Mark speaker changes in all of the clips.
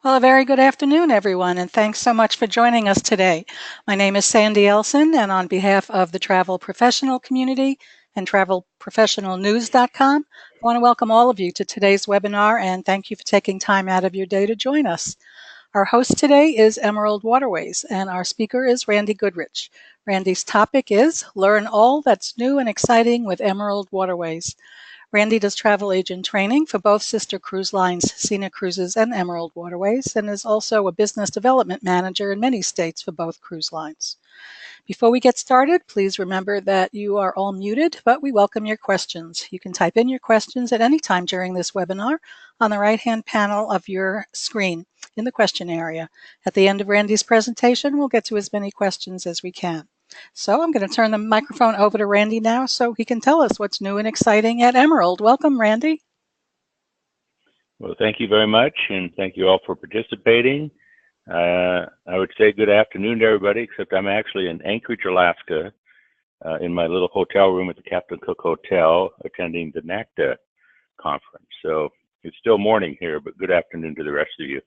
Speaker 1: Well, a very good afternoon, everyone, and thanks so much for joining us today. My name is Sandy Elson, and on behalf of the travel professional community and travelprofessionalnews.com, I want to welcome all of you to today's webinar and thank you for taking time out of your day to join us. Our host today is Emerald Waterways, and our speaker is Randy Goodrich. Randy's topic is Learn All That's New and Exciting with Emerald Waterways. Randy does travel agent training for both sister cruise lines, Scenic Cruises and Emerald Waterways, and is also a business development manager in many states for both cruise lines. Before we get started, please remember that you are all muted, but we welcome your questions. You can type in your questions at any time during this webinar on the right-hand panel of your screen in the question area. At the end of Randy's presentation, we'll get to as many questions as we can. So I'm going to turn the microphone over to Randy now so he can tell us what's new and exciting at Emerald. Welcome, Randy.
Speaker 2: Well, thank you very much, and thank you all for participating. I would say good afternoon to everybody, except I'm actually in Anchorage, Alaska, in my little hotel room at the Captain Cook Hotel, attending the NACDA conference. So it's still morning here, but good afternoon to the rest of you.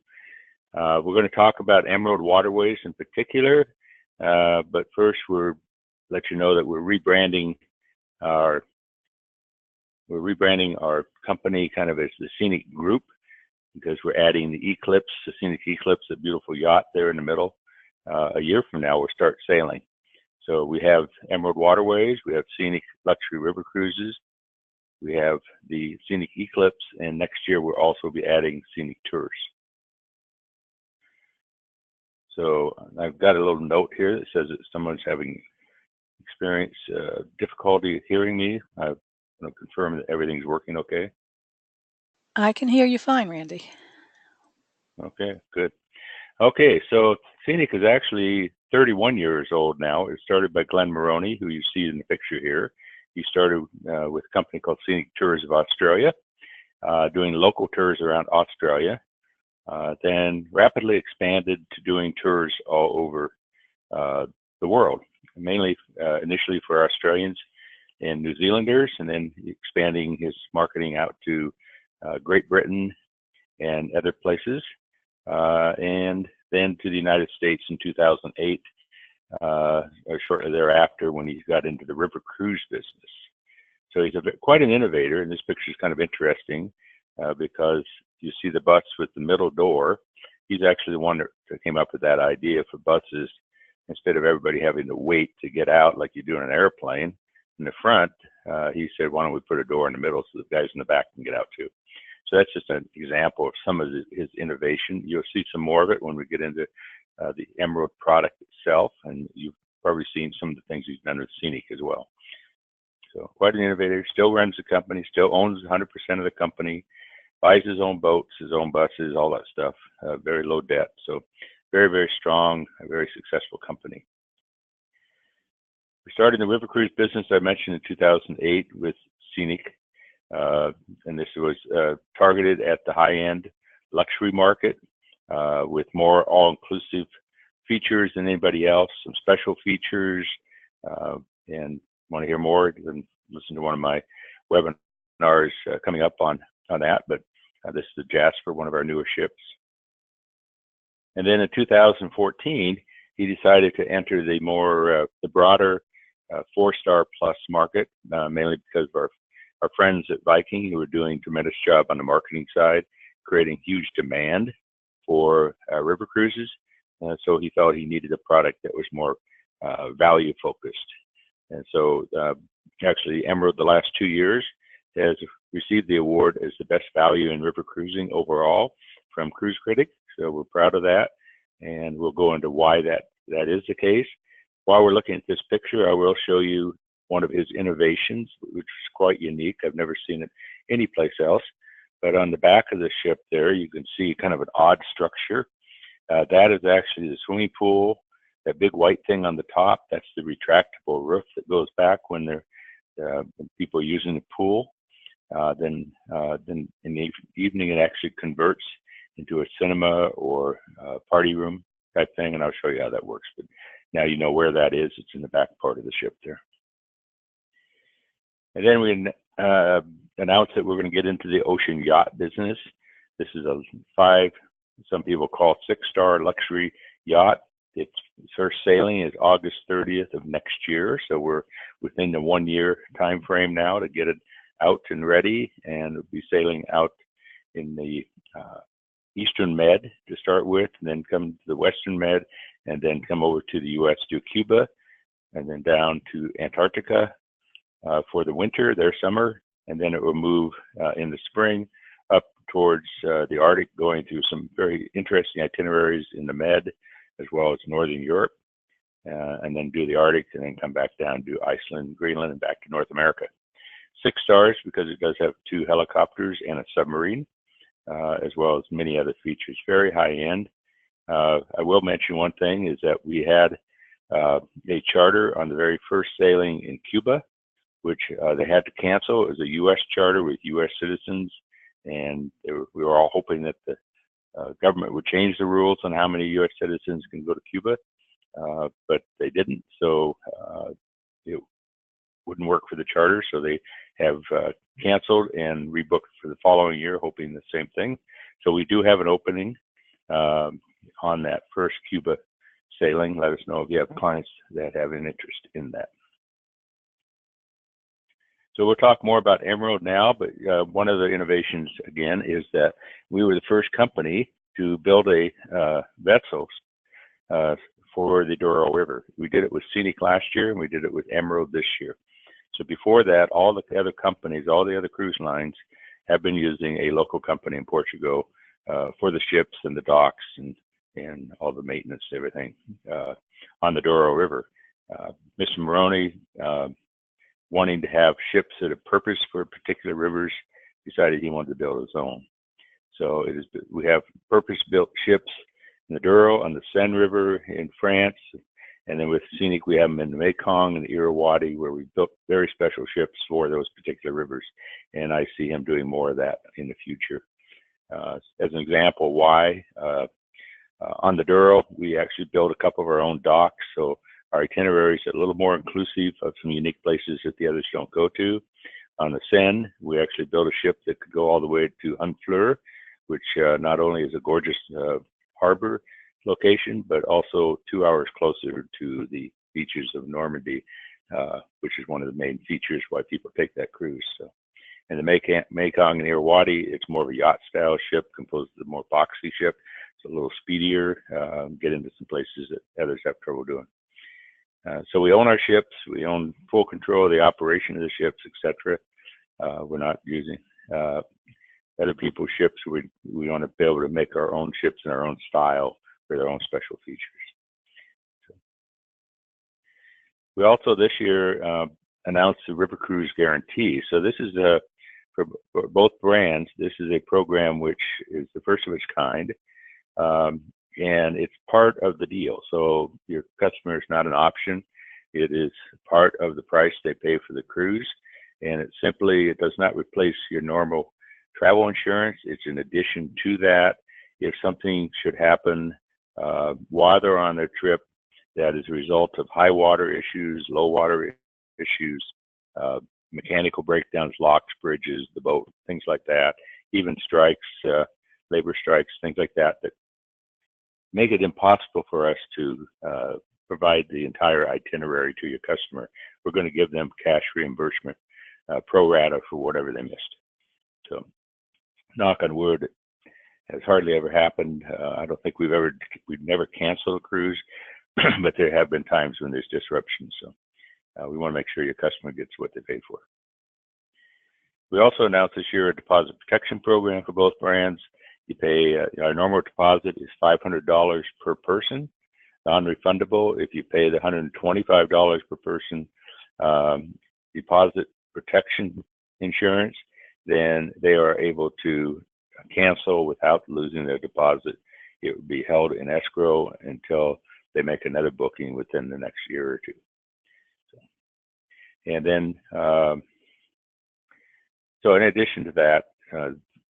Speaker 2: We're going to talk about Emerald Waterways in particular, but first we'll let you know that we're rebranding our company kind of as the Scenic Group, because we're adding the Eclipse, the Scenic Eclipse, a beautiful yacht there in the middle. A year from now, we'll start sailing. So we have Emerald Waterways, we have Scenic Luxury River Cruises, we have the Scenic Eclipse, and next year we'll also be adding Scenic Tours. So I've got a little note here that says that someone's having difficulty hearing me. I want to confirm that everything's working okay.
Speaker 1: I can hear you fine, Randy.
Speaker 2: Okay, good. Okay, so Scenic is actually 31 years old now. It started by Glenn Moroney, who you see in the picture here. He started with a company called Scenic Tours of Australia, doing local tours around Australia, then rapidly expanded to doing tours all over the world, mainly initially for Australians and New Zealanders, and then expanding his marketing out to Great Britain and other places, and then to the United States in 2008, or shortly thereafter when he got into the river cruise business. So he's quite an innovator, and this picture is kind of interesting because you see the bus with the middle door. He's actually the one that came up with that idea for buses. Instead of everybody having to wait to get out like you do in an airplane in the front, he said, why don't we put a door in the middle so the guys in the back can get out too. So that's just an example of some of his innovation. You'll see some more of it when we get into the Emerald product itself, and you've probably seen some of the things he's done with Scenic as well. So quite an innovator, still runs the company, still owns 100% of the company, buys his own boats, his own buses, all that stuff, very low debt. So very, very strong, a very successful company. We started the river cruise business, I mentioned, in 2008 with Scenic. And this was targeted at the high-end luxury market with more all-inclusive features than anybody else, some special features, and want to hear more, you can listen to one of my webinars coming up on that, but this is the Jasper, one of our newer ships. And then in 2014, he decided to enter the broader 4-star plus market, mainly because of our friends at Viking, who are doing a tremendous job on the marketing side, creating huge demand for river cruises. So he felt he needed a product that was more value focused. And so actually Emerald, the last 2 years, has received the award as the best value in river cruising overall from Cruise Critic. So we're proud of that. And we'll go into why that is the case. While we're looking at this picture, I will show you one of his innovations, which is quite unique. I've never seen it anyplace else. But on the back of the ship there, you can see kind of an odd structure. That is actually the swimming pool. That big white thing on the top, that's the retractable roof that goes back when people are using the pool. Then in the evening, it actually converts into a cinema or a party room type thing, and I'll show you how that works. But now you know where that is. It's in the back part of the ship there. And then we announced that we're going to get into the ocean yacht business. This is a 5 some people call 6-star luxury yacht. Its first sailing is August 30th of next year, so we're within the 1-year time frame now to get it out and ready, and it'll be sailing out in the Eastern Med to start with, and then come to the Western Med, and then come over to the U.S. to Cuba, and then down to Antarctica for the winter, their summer, and then it will move in the spring up towards the Arctic, going through some very interesting itineraries in the Med, as well as Northern Europe, and then do the Arctic, and then come back down, do Iceland, Greenland, and back to North America. 6 stars because it does have 2 helicopters and a submarine, as well as many other features. Very high end. I will mention one thing is that we had a charter on the very first sailing in Cuba, which they had to cancel. It was a U.S. charter with U.S. citizens, and we were all hoping that the government would change the rules on how many U.S. citizens can go to Cuba, but they didn't, so it wouldn't work for the charter, so they have canceled and rebooked for the following year, hoping the same thing. So we do have an opening on that first Cuba sailing. Let us know if you have clients that have an interest in that. So we'll talk more about Emerald now, but one of the innovations, again, is that we were the first company to build a vessel for the Douro River. We did it with Scenic last year, and we did it with Emerald this year. So before that, all the other companies, all the other cruise lines have been using a local company in Portugal for the ships and the docks and all the maintenance, everything on the Douro River. Mr. Moroni, wanting to have ships that are purpose for particular rivers, decided he wanted to build his own. So we have purpose-built ships in the Douro, on the Seine River in France, and then with Scenic we have them in the Mekong and the Irrawaddy, where we built very special ships for those particular rivers. And I see him doing more of that in the future. As an example, why on the Douro we actually built a couple of our own docks, so our itinerary is a little more inclusive of some unique places that the others don't go to. On the Seine, we actually built a ship that could go all the way to Honfleur, which not only is a gorgeous harbor location, but also 2 hours closer to the beaches of Normandy, which is one of the main features why people take that cruise. So, and the Mekong and Irrawaddy, it's more of a yacht-style ship composed of a more boxy ship. It's a little speedier, get into some places that others have trouble doing. So we own our ships, we own full control of the operation of the ships, etc. We're not using other people's ships. We want to be able to make our own ships in our own style for their own special features. So we also this year announced the River Cruise Guarantee. So this is for both brands, this is a program which is the first of its kind. And it's part of the deal. So your customer is not an option. It is part of the price they pay for the cruise. And it does not replace your normal travel insurance. It's in addition to that. If something should happen while they're on their trip that is a result of high water issues, low water issues, mechanical breakdowns, locks, bridges, the boat, things like that, even strikes, labor strikes, things like that, that make it impossible for us to provide the entire itinerary to your customer. We're going to give them cash reimbursement pro rata for whatever they missed. So knock on wood, it has hardly ever happened. I don't think we've never canceled a cruise, but there have been times when there's disruptions. So we want to make sure your customer gets what they paid for. We also announced this year a deposit protection program for both brands. You pay, our normal deposit is $500 per person, non-refundable. If you pay the $125 per person deposit protection insurance, then they are able to cancel without losing their deposit. It would be held in escrow until they make another booking within the next year or two. So, and then, so in addition to that,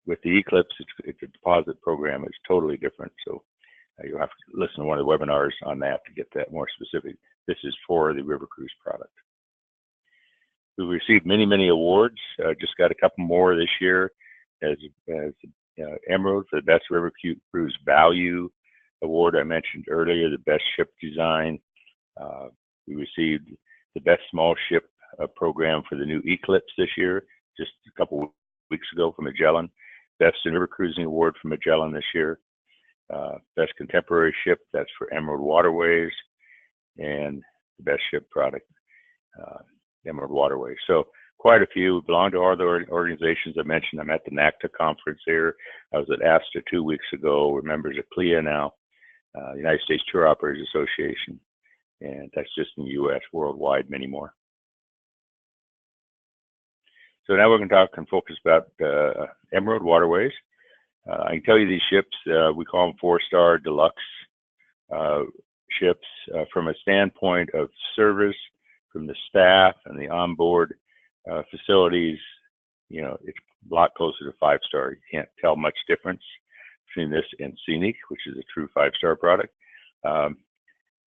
Speaker 2: with the Eclipse, it's a deposit program. It's totally different. So you'll have to listen to one of the webinars on that to get that more specific. This is for the River Cruise product. We've received many, many awards. Just got a couple more this year as Emerald for the Best River Cruise Value Award I mentioned earlier, the Best Ship Design. We received the Best Small Ship Program for the new Eclipse this year, just a couple weeks ago from Magellan. Best in River Cruising Award from Magellan this year. Best Contemporary Ship, that's for Emerald Waterways, and the Best Ship Product, Emerald Waterways. So quite a few. We belong to all the organizations I mentioned. I'm at the NACTA conference here. I was at ASTA 2 weeks ago. We're members of CLIA now, United States Tour Operators Association, and that's just in the U.S. Worldwide, many more. So now we're going to talk and focus about Emerald Waterways. I can tell you these ships, we call them 4-star deluxe ships from a standpoint of service, from the staff and the onboard facilities. You know, it's a lot closer to 5-star. You can't tell much difference between this and Scenic, which is a true 5-star product,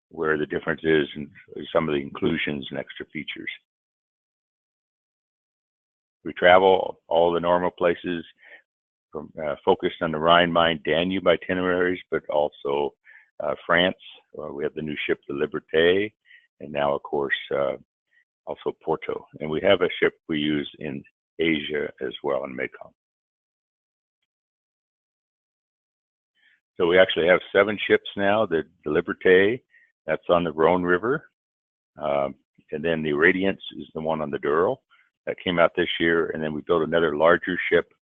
Speaker 2: where the difference is in some of the inclusions and extra features. We travel all the normal places, from focused on the Rhine, Main, Danube itineraries, but also France. We have the new ship, the Liberté, and now, of course, also Porto. And we have a ship we use in Asia as well, in Mekong. So we actually have 7 ships now. The Liberté, that's on the Rhone River. And then the Radiance is the one on the Douro. That came out this year. And then we built another larger ship,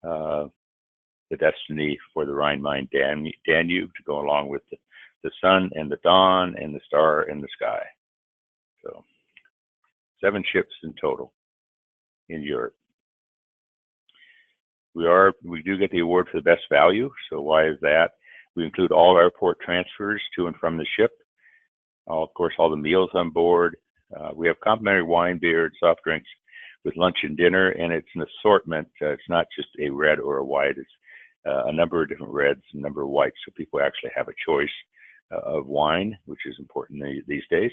Speaker 2: the Destiny, for the Rhine, Main, Danube, to go along with the Sun and the Dawn and the Star in the Sky. So 7 ships in total in Europe. We do get the award for the best value. So why is that? We include all airport transfers to and from the ship. Of course, all the meals on board. We have complimentary wine, beer, and soft drinks with lunch and dinner, and it's an assortment. It's not just a red or a white. It's a number of different reds, a number of whites, so people actually have a choice of wine, which is important these days.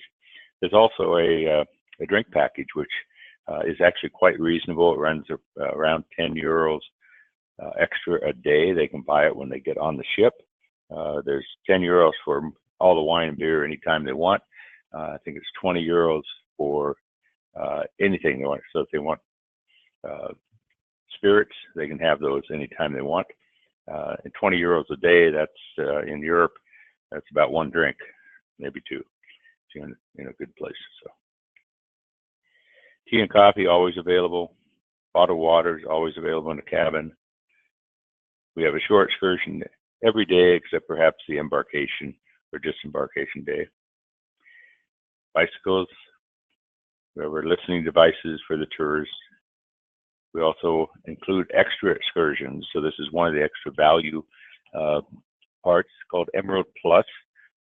Speaker 2: There's also a drink package, which is actually quite reasonable. It runs around 10 euros extra a day. They can buy it when they get on the ship. There's 10 euros for all the wine and beer anytime they want. I think it's 20 euros for anything they want. So if they want spirits, they can have those anytime they want. And 20 euros a day, that's in Europe, that's about 1 drink, maybe 2, if you're in a good place. So tea and coffee always available. Bottled water is always available in the cabin. We have a short excursion every day except perhaps the embarkation or disembarkation day. Bicycles, we have our listening devices for the tourists. We also include extra excursions. So this is one of the extra value parts called Emerald Plus.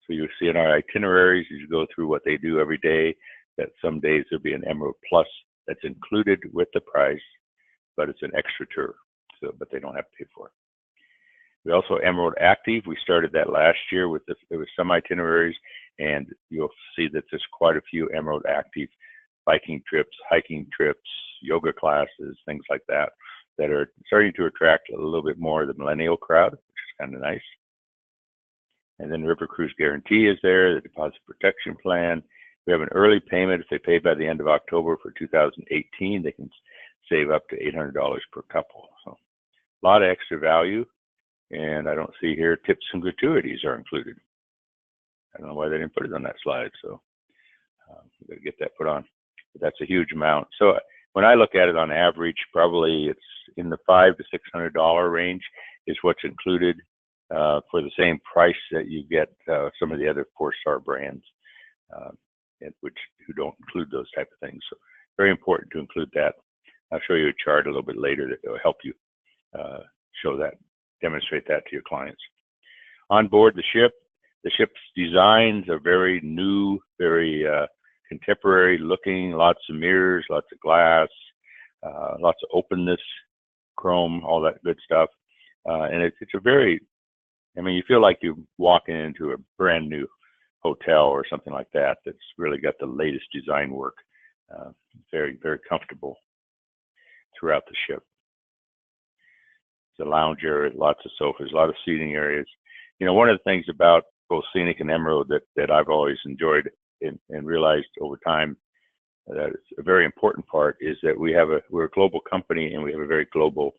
Speaker 2: So you'll see in our itineraries as you go through what they do every day, that some days there'll be an Emerald Plus that's included with the price, but it's an extra tour. So, but they don't have to pay for it. We also Emerald Active. We started that last year with some itineraries, and you'll see that there's quite a few Emerald Active biking trips, hiking trips, yoga classes, things like that, that are starting to attract a little bit more of the millennial crowd, which is kind of nice. And then River Cruise Guarantee is there, the deposit protection plan. We have an early payment. If they pay by the end of October for 2018, they can save up to $800 per couple. So a lot of extra value. And I don't see here tips and gratuities are included. I don't know why they didn't put it on that slide. So we've got to get that put on. But that's a huge amount. So when I look at it on average, probably it's in the $500 to $600 range is what's included for the same price that you get some of the other 4-star brands, who don't include those type of things. So very important to include that. I'll show you a chart a little bit later that will help you demonstrate that to your clients. On board the ship's designs are very new, very contemporary looking, lots of mirrors, lots of glass, lots of openness, chrome, all that good stuff. And it's a very, you feel like you're walking into a brand new hotel or something like that that's really got the latest design work. Very, very comfortable throughout the ship. It's a lounge area, lots of sofas, a lot of seating areas. One of the things about both Scenic and Emerald that I've always enjoyed and realized over time that it's a very important part is that we're a global company and we have a very global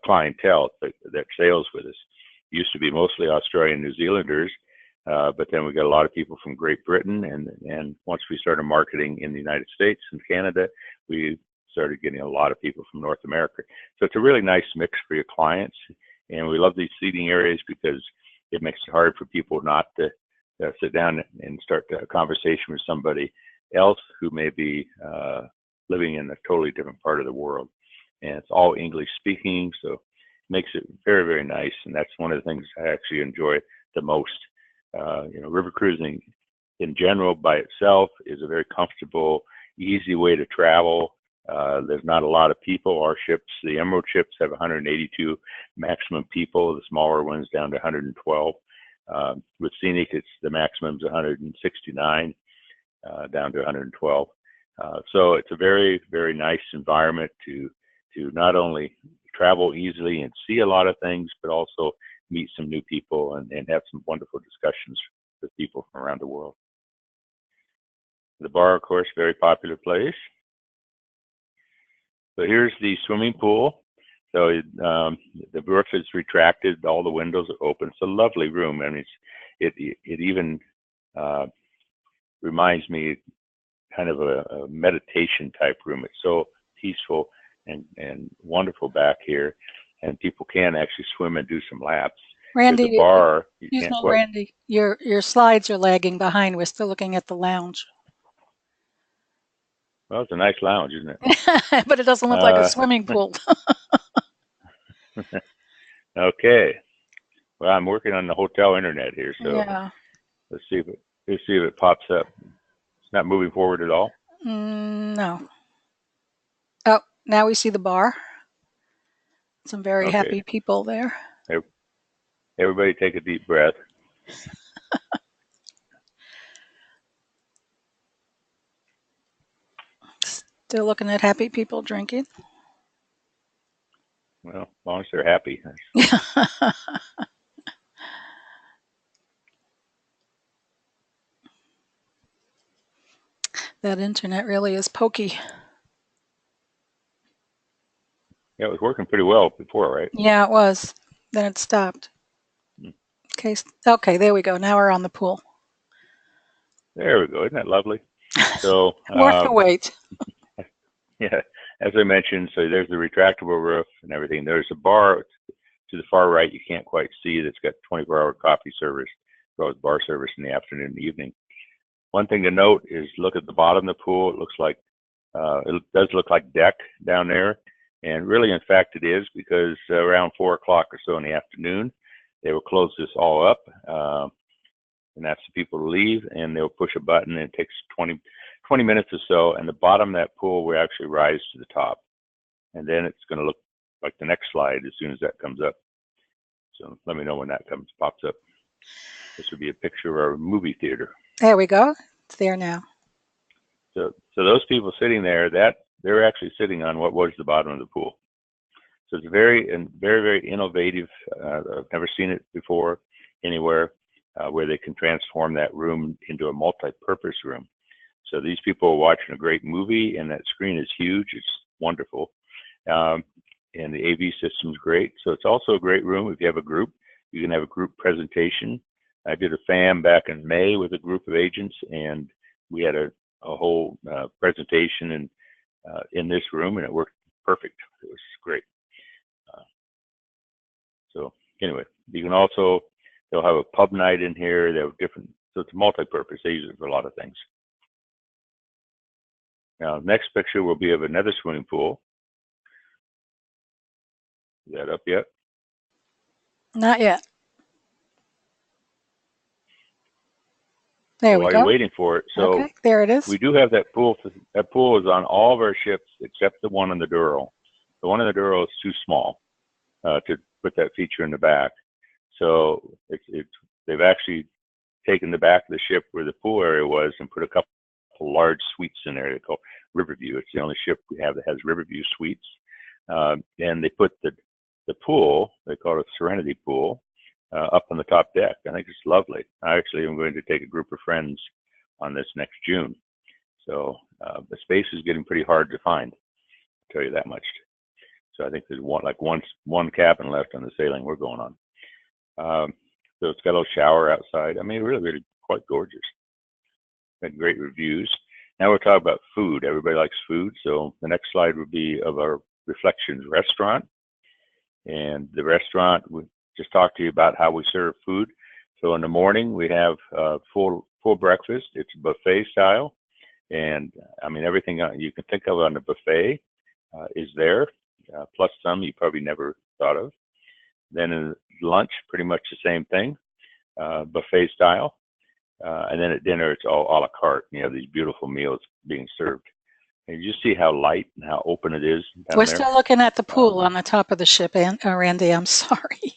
Speaker 2: clientele that sails with us. It used to be mostly Australian, New Zealanders, but then we got a lot of people from Great Britain, and once we started marketing in the United States and Canada, we started getting a lot of people from North America. So it's a really nice mix for your clients, and we love these seating areas because it makes it hard for people not to sit down and start a conversation with somebody else who may be living in a totally different part of the world. And it's all English speaking, so it makes it very, very nice. And that's one of the things I actually enjoy the most. River cruising in general by itself is a very comfortable, easy way to travel. There's not a lot of people. Our ships, the Emerald ships, have 182 maximum people. The smaller ones down to 112. With Scenic, the maximum's 169 down to 112. So it's a very, very nice environment to not only travel easily and see a lot of things, but also meet some new people and have some wonderful discussions with people from around the world. The bar, of course, very popular place. So here's the swimming pool. So the roof is retracted, all the windows are open. It's a lovely room. I mean, it even reminds me kind of a meditation type room. It's so peaceful and wonderful back here, and people can actually swim and do some laps.
Speaker 1: Randy,
Speaker 2: there's a bar.
Speaker 1: Excuse me, Randy, your slides are lagging behind. We're still looking at the lounge.
Speaker 2: Well, it's a nice lounge, isn't it?
Speaker 1: But it doesn't look like a swimming pool.
Speaker 2: Okay. Well, I'm working on the hotel internet here, so
Speaker 1: yeah.
Speaker 2: let's see if it pops up. It's not moving forward at all.
Speaker 1: No. Oh, now we see the bar. Some very happy people there.
Speaker 2: Everybody take a deep breath.
Speaker 1: Still looking at happy people drinking.
Speaker 2: Well, as long as they're happy.
Speaker 1: That internet really is pokey.
Speaker 2: Yeah, it was working pretty well before, right?
Speaker 1: Yeah, it was. Then it stopped. Okay, there we go. Now we're on the pool.
Speaker 2: There we go. Isn't that lovely? So
Speaker 1: worth the wait.
Speaker 2: Yeah, as I mentioned, so there's the retractable roof and everything. There's a bar to the far right you can't quite see that's got 24-hour coffee service, as well as bar service in the afternoon and evening. One thing to note is look at the bottom of the pool. It looks like it does look like deck down there, and really, in fact, it is, because around 4 o'clock or so in the afternoon, they will close this all up and ask the people to leave, and they'll push a button, and it takes 20 minutes or so, and the bottom of that pool will actually rise to the top. And then it's going to look like the next slide as soon as that comes up. So let me know when that pops up. This would be a picture of our movie theater.
Speaker 1: There we go. It's there now.
Speaker 2: So those people sitting there, they're actually sitting on what was the bottom of the pool. So it's very, very innovative. I've never seen it before anywhere where they can transform that room into a multi-purpose room. So these people are watching a great movie, and that screen is huge. It's wonderful. And the AV system's great. So it's also a great room if you have a group. You can have a group presentation. I did a FAM back in May with a group of agents, and we had a whole presentation in this room, and it worked perfect. It was great. So anyway, you can also, they'll have a pub night in here. They have different, so it's multi-purpose. They use it for a lot of things. Now, next picture will be of another swimming pool. Is that up yet?
Speaker 1: Not yet. There we go.
Speaker 2: While you're waiting for it, so
Speaker 1: okay, there it is.
Speaker 2: We do have that pool. That pool is on all of our ships except the one in the Douro. The one in the Douro is too small to put that feature in the back. So they've actually taken the back of the ship where the pool area was and put a couple large suites in there. They call Riverview. It's the only ship we have that has Riverview suites. And they put the the pool, they call it Serenity Pool, up on the top deck. I think it's lovely. I actually am going to take a group of friends on this next June. So the space is getting pretty hard to find, I'll tell you that much. So I think there's one cabin left on the sailing we're going on. So it's got a little shower outside. I mean, really quite gorgeous. Got great reviews. Now we're talking about food. Everybody likes food. So the next slide would be of our Reflections restaurant. And the restaurant, we just talked to you about how we serve food. So in the morning, we have full breakfast. It's buffet style. And I mean, everything you can think of on the buffet is there, plus some you probably never thought of. Then in lunch, pretty much the same thing, buffet style. And then at dinner, it's all a la carte. You have these beautiful meals being served. And you just see how light and how open it is down
Speaker 1: We're
Speaker 2: there.
Speaker 1: still looking at the pool on the top of the ship, Randy. I'm sorry.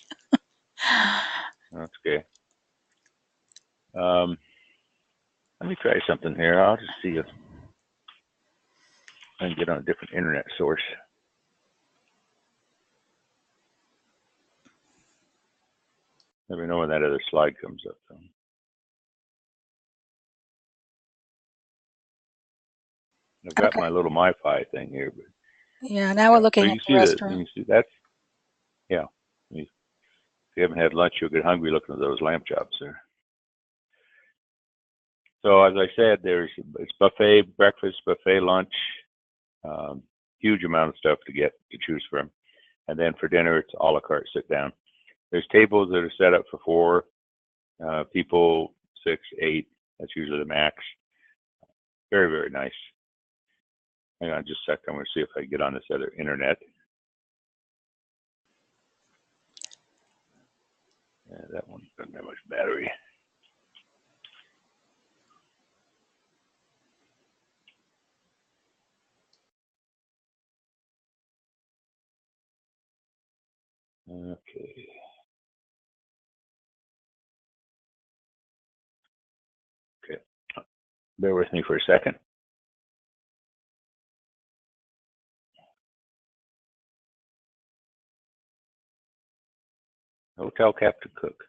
Speaker 2: That's okay. Let me try something here. I'll just see if I can get on a different internet source. Let me know when that other slide comes up. I've got my little MiFi thing here. But,
Speaker 1: yeah, now we're looking at the restaurant.
Speaker 2: You can see that's, yeah. If you haven't had lunch, you'll get hungry looking at those lamb chops there. So as I said, it's buffet breakfast, buffet lunch, huge amount of stuff to choose from. And then for dinner, it's a la carte, sit down. There's tables that are set up for 4 people, 6, 8. That's usually the max. Very, very nice. Hang on just a sec. I'm going to see if I can get on this other internet. Yeah, that one doesn't have much battery. Okay. Okay. Bear with me for a second. Hotel Captain Cook.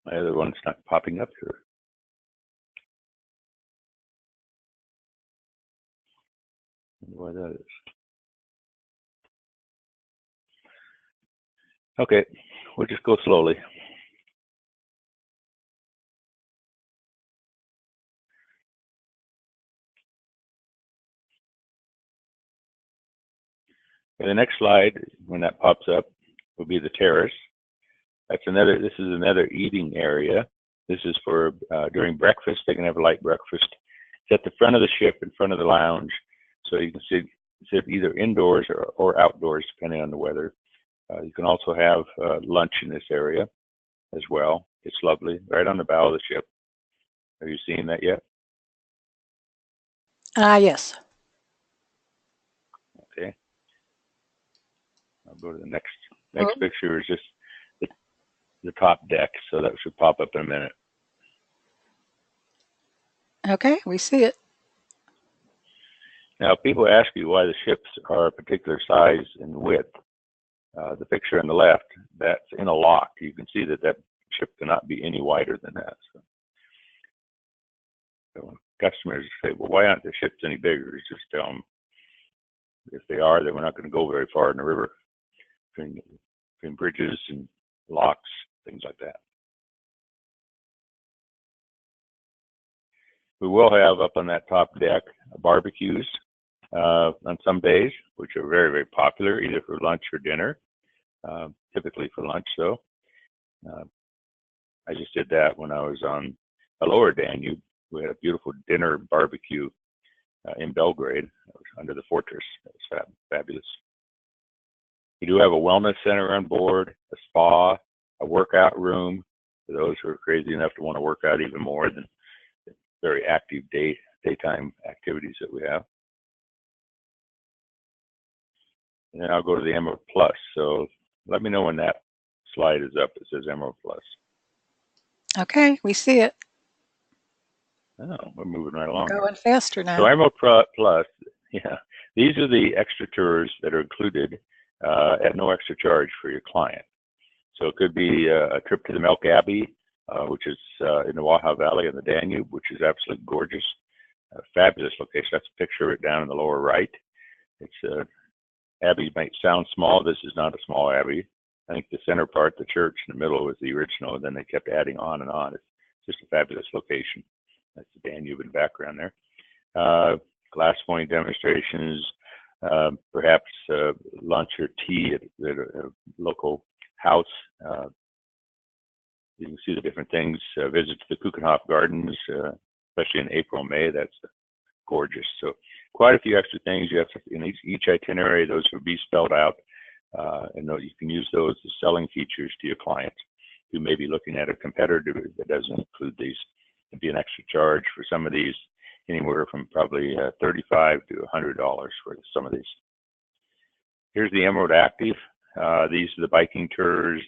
Speaker 2: My other one's not popping up here. I wonder why that is. Okay, we'll just go slowly. Okay, the next slide, when that pops up, will be the terrace. This is another eating area. This is for during breakfast. They can have a light breakfast. It's at the front of the ship, in front of the lounge, so you can sit either indoors or outdoors, depending on the weather. You can also have lunch in this area as well. It's lovely, right on the bow of the ship. Have you seen that yet?
Speaker 1: Yes.
Speaker 2: Okay. I'll go to the next. Next picture is just the top deck, so that should pop up in a minute.
Speaker 1: Okay, we see it.
Speaker 2: Now, people ask you why the ships are a particular size and width. The picture on the left, that's in a lock. You can see that ship cannot be any wider than that. So when customers say, well, why aren't the ships any bigger? It's just tell them if they are, then we're not going to go very far in the river between bridges and locks, things like that. We will have up on that top deck barbecues on some days, which are very, very popular, either for lunch or dinner. Typically for lunch, though. I just did that when I was on the lower Danube. We had a beautiful dinner barbecue in Belgrade. It was under the fortress. It was fabulous. We do have a wellness center on board, a spa, a workout room for those who are crazy enough to want to work out even more than the very active daytime activities that we have. And then I'll go to the Emerald Plus. So let me know when that slide is up. It says Emerald Plus.
Speaker 1: Okay, we see it.
Speaker 2: Oh, we're moving right along.
Speaker 1: We're going faster now.
Speaker 2: So Emerald Plus, yeah, these are the extra tours that are included at no extra charge for your client. So it could be a trip to the Milk Abbey, which is in the Waha Valley in the Danube, which is absolutely gorgeous. A fabulous location. That's a picture of it down in the lower right. It's Abbey might sound small. This is not a small abbey. I think the center part, the church in the middle, was the original, and then they kept adding on and on. It's just a fabulous location. That's the Danube in the background there. Glass blowing demonstrations, perhaps lunch or tea at a local house. You can see the different things. Visit to the Kuchenhof Gardens, especially in April, May. That's gorgeous. So quite a few extra things. You have to, in each itinerary, those would be spelled out, and you can use those as selling features to your clients who may be looking at a competitor that doesn't include these. It'd be an extra charge for some of these, anywhere from probably $35 to $100 for some of these. Here's the Emerald Active. These are the biking tours,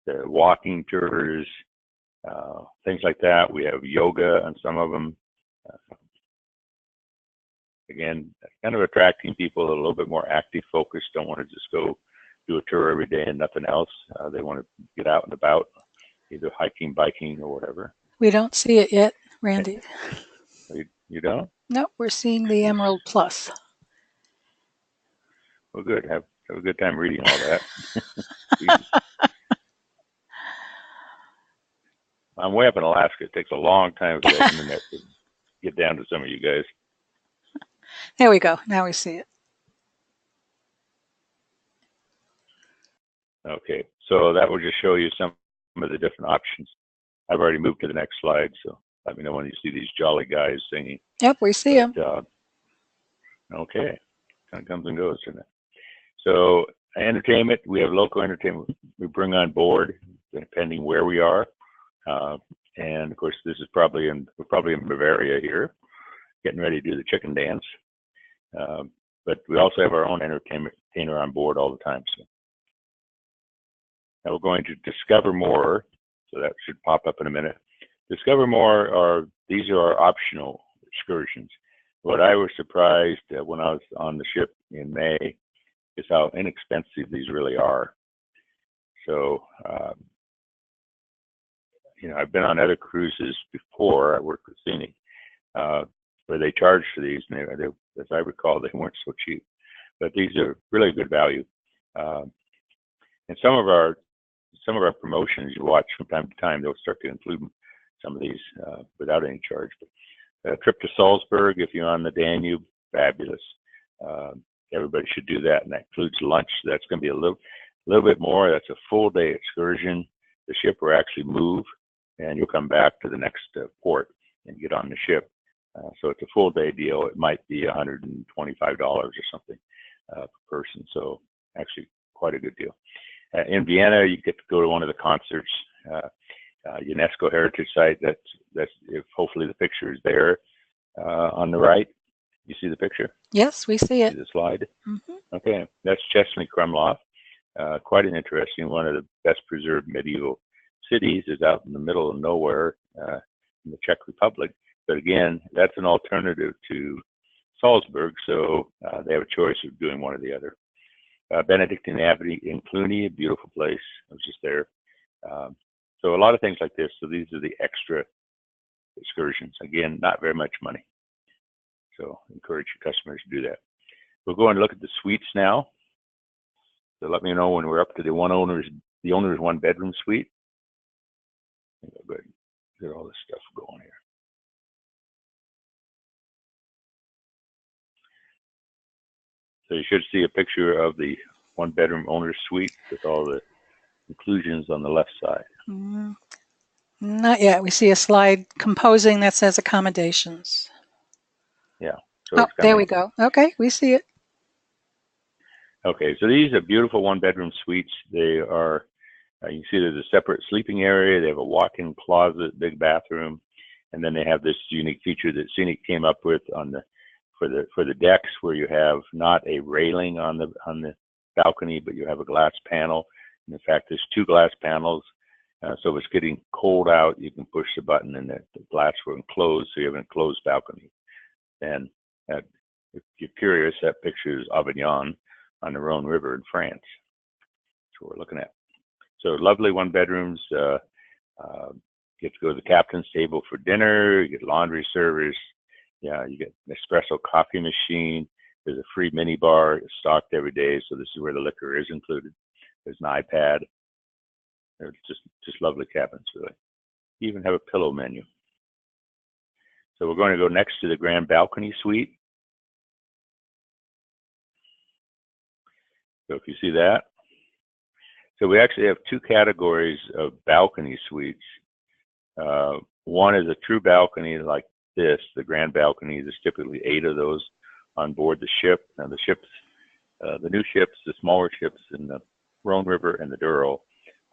Speaker 2: the walking tours, things like that. We have yoga on some of them. Again, kind of attracting people a little bit more active focused, don't want to just go do a tour every day and nothing else. They want to get out and about, either hiking, biking, or whatever.
Speaker 1: We don't see it yet, Randy.
Speaker 2: You don't?
Speaker 1: Nope, we're seeing the Emerald Plus.
Speaker 2: Well, good. Have a good time reading all that. I'm way up in Alaska. It takes a long time for the internet to get down to some of you guys.
Speaker 1: There we go. Now we see it.
Speaker 2: Okay, so that will just show you some of the different options. I've already moved to the next slide, so let me know when you see these jolly guys singing.
Speaker 1: Yep, we see them.
Speaker 2: Okay, kind of comes and goes, isn't it? So entertainment, we have local entertainment we bring on board, depending where we are. And of course, this is we're probably in Bavaria here, getting ready to do the chicken dance. But we also have our own entertainer on board all the time. So now we're going to discover more. So that should pop up in a minute. Discover more these are our optional excursions. What I was surprised when I was on the ship in May is how inexpensive these really are. So, I've been on other cruises before. I worked with Scenic, where they charge for these, and they, as I recall, they weren't so cheap. But these are really good value. And some of our promotions you watch from time to time, they'll start to include some of these without any charge. But a trip to Salzburg, if you're on the Danube, fabulous. Everybody should do that, and that includes lunch. So that's going to be a little bit more. That's a full day excursion. The ship will actually move, and you'll come back to the next port and get on the ship. So it's a full day deal. It might be $125 or something per person. So actually quite a good deal. In Vienna, you get to go to one of the concerts, UNESCO Heritage Site. That's hopefully the picture is there on the right. You see the picture?
Speaker 1: Yes, we see it.
Speaker 2: See the slide?
Speaker 1: Mm-hmm.
Speaker 2: Okay, that's Chesney Krumlov. Quite an interesting, one of the best preserved medieval cities is out in the middle of nowhere in the Czech Republic. But again, that's an alternative to Salzburg, so they have a choice of doing one or the other. Benedictine Abbey in Cluny, a beautiful place. I was just there. So a lot of things like this. So these are the extra excursions. Again, not very much money. So encourage your customers to do that. We'll go and look at the suites now. So let me know when we're up to the owner's one bedroom suite. Good. Get all this stuff going here. So you should see a picture of the one bedroom owner's suite with all the inclusions on the left side.
Speaker 1: Not yet. We see a slide composing that says accommodations.
Speaker 2: Yeah. so
Speaker 1: Oh,
Speaker 2: it's
Speaker 1: there we
Speaker 2: coming.
Speaker 1: go. Okay, we see it.
Speaker 2: Okay, so these are beautiful one-bedroom suites. They are, you can see there's a separate sleeping area. They have a walk-in closet, big bathroom, and then they have this unique feature that Scenic came up with on the for the decks, where you have not a railing on the balcony, but you have a glass panel. And in fact, there's two glass panels. So if it's getting cold out, you can push the button and the glass will close, so you have an enclosed balcony. And if you're curious, that picture is Avignon on the Rhone River in France. That's what we're looking at. So lovely one bedrooms. Get to go to the captain's table for dinner. You get laundry service. Yeah, you get an espresso coffee machine. There's a free mini bar stocked every day, so this is where the liquor is included. There's an iPad. They're just lovely cabins, really. You even have a pillow menu. So we're going to go next to the grand balcony suite. So if you see that, so we actually have two categories of balcony suites. One is a true balcony like this, the grand balcony. There's typically 8 of those on board the ship. Now the ships, the new ships, the smaller ships in the Rhone River and the Douro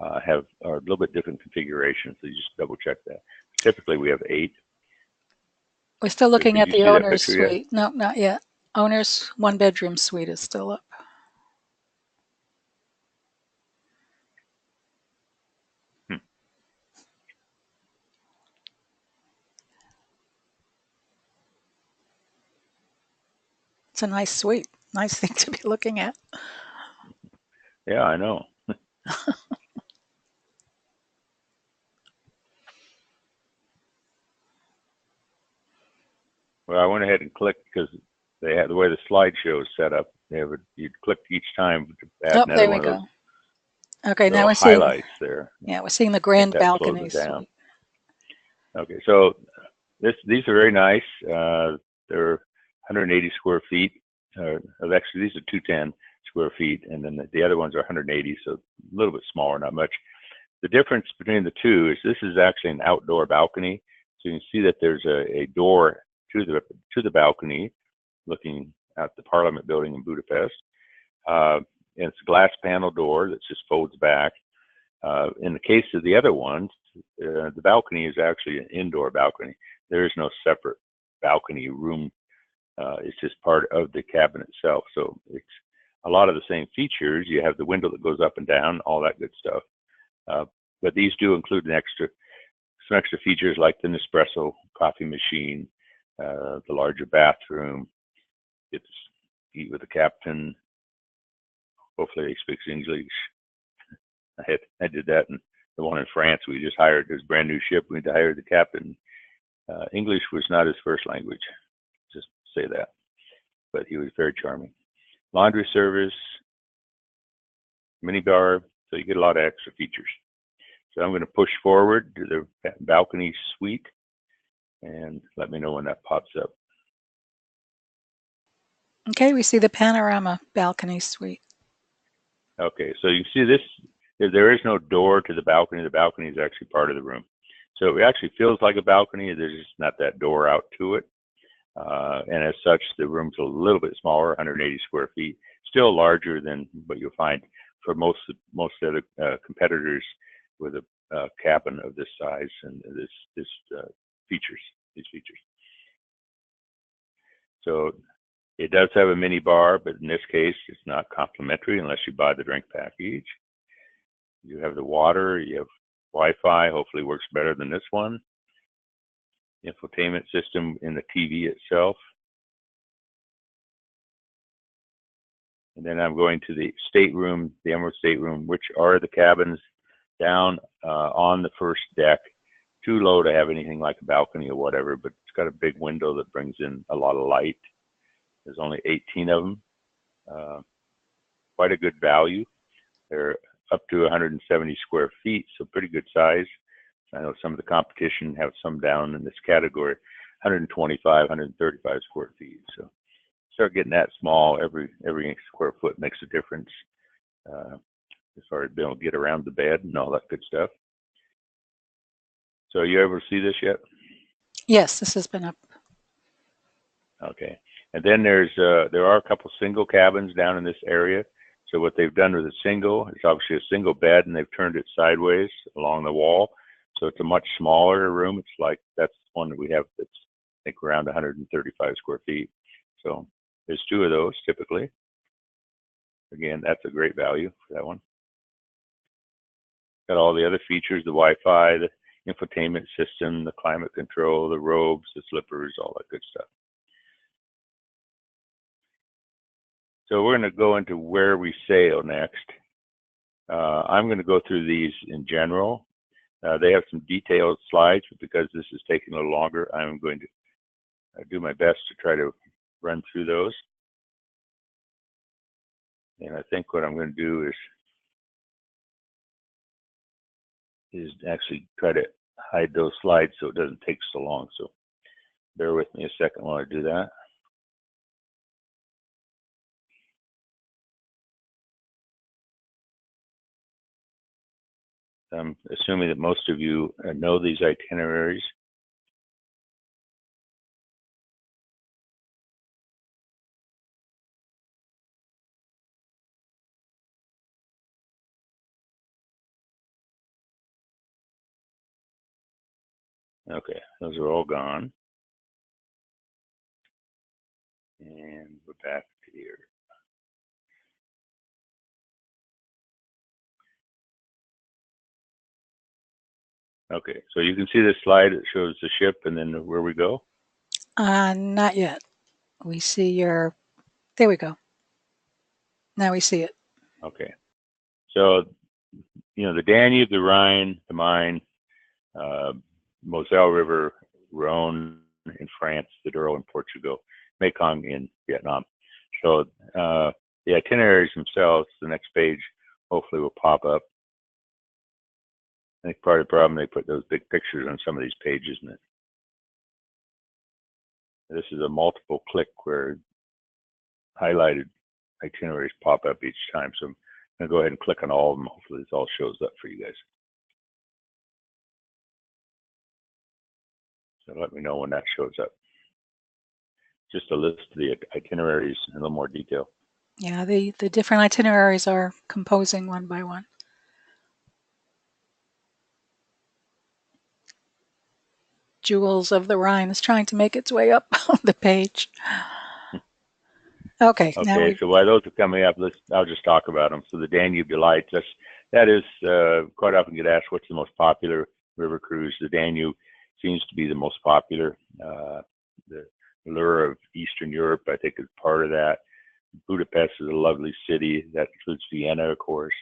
Speaker 2: are a little bit different configurations. So you just double check that. Typically we have 8.
Speaker 1: We're still
Speaker 2: So
Speaker 1: looking
Speaker 2: could
Speaker 1: at
Speaker 2: you
Speaker 1: the
Speaker 2: see that
Speaker 1: owner's
Speaker 2: picture yet?
Speaker 1: suite. No, not yet. Owner's one-bedroom suite is still up.
Speaker 2: Hmm.
Speaker 1: It's a nice suite. Nice thing to be looking at.
Speaker 2: Yeah, I know. Well, I went ahead and clicked because they had the way the slideshow is set up. You'd click each time to add
Speaker 1: Oh,
Speaker 2: another
Speaker 1: there we
Speaker 2: one of those
Speaker 1: go. Okay, now
Speaker 2: little
Speaker 1: we're seeing,
Speaker 2: highlights there.
Speaker 1: yeah, we're seeing the
Speaker 2: I think
Speaker 1: grand
Speaker 2: that slows
Speaker 1: balcony
Speaker 2: it down.
Speaker 1: suite.
Speaker 2: Okay, so these are very nice. They're 180 square feet. Actually, these are 210 square feet, and then the other ones are 180, so a little bit smaller, not much. The difference between the two is this is actually an outdoor balcony, so you can see that there's a door to the balcony, looking at the Parliament building in Budapest. And it's a glass panel door that just folds back. In the case of the other ones, the balcony is actually an indoor balcony. There is no separate balcony room. It's just part of the cabin itself. So it's a lot of the same features. You have the window that goes up and down, all that good stuff. But these do include some extra features like the Nespresso coffee machine, the larger bathroom. It's eat with the captain. Hopefully he speaks English. I did that in the one in France. We just hired this brand new ship. We had to hire the captain. English was not his first language, just say that. But he was very charming. Laundry service, mini bar, so you get a lot of extra features. So I'm going to push forward to the balcony suite and let me know when that pops up.
Speaker 1: Okay, we see the panorama balcony suite.
Speaker 2: Okay, so you see this, there is no door to the balcony. The balcony is actually part of the room. So it actually feels like a balcony. There's just not that door out to it. And as such, the room's a little bit smaller, 180 square feet, still larger than what you'll find for most other competitors with a cabin of this size and these features. So it does have a mini bar, but in this case, it's not complimentary unless you buy the drink package. You have the water, you have Wi-Fi, hopefully works better than this one. Infotainment system in the TV itself. And then I'm going to the stateroom, the Emerald Stateroom, which are the cabins down on the first deck. Too low to have anything like a balcony or whatever, but it's got a big window that brings in a lot of light. There's only 18 of them. Quite a good value. They're up to 170 square feet, so pretty good size. I know some of the competition have some down in this category, 125, 135 square feet. So start getting that small, every square foot makes a difference as far as being able to get around the bed and all that good stuff. So you ever see this yet?
Speaker 1: Yes, this has been up.
Speaker 2: Okay. And then there are a couple single cabins down in this area. So what they've done with a single, it's obviously a single bed, and they've turned it sideways along the wall. So it's a much smaller room. It's like that's one that we have that's I think around 135 square feet. So there's two of those typically. Again, that's a great value for that one. Got all the other features, the Wi-Fi, the infotainment system, the climate control, the robes, the slippers, all that good stuff. So we're going to go into where we sail next. I'm going to go through these in general. They have some detailed slides, but because this is taking a little longer, I'm going to do my best to try to run through those. And I think what I'm going to do is actually try to hide those slides so it doesn't take so long. So bear with me a second while I do that. I'm assuming that most of you know these itineraries. Okay, those are all gone. And we're back to here. Okay, so you can see this slide. It shows the ship and then where we go.
Speaker 1: Not yet. We see your, there we go. Now we see it.
Speaker 2: Okay, so the Danube, the Rhine, the Main, Moselle River, Rhone in France, the Douro in Portugal, Mekong in Vietnam. So the itineraries themselves, the next page hopefully will pop up. I think part of the problem, they put those big pictures on some of these pages. And this is a multiple click where highlighted itineraries pop up each time. So I'm going to go ahead and click on all of them. Hopefully this all shows up for you guys. So let me know when that shows up. Just a list of the itineraries in a little more detail.
Speaker 1: Yeah, the different itineraries are composing one by one. Jewels of the Rhine is trying to make its way up on the page. Okay, now
Speaker 2: Okay, so while those are coming up, I'll just talk about them. So the Danube Delights, that is quite often get asked what's the most popular river cruise. The Danube seems to be the most popular. The lure of Eastern Europe, I think, is part of that. Budapest is a lovely city. That includes Vienna, of course,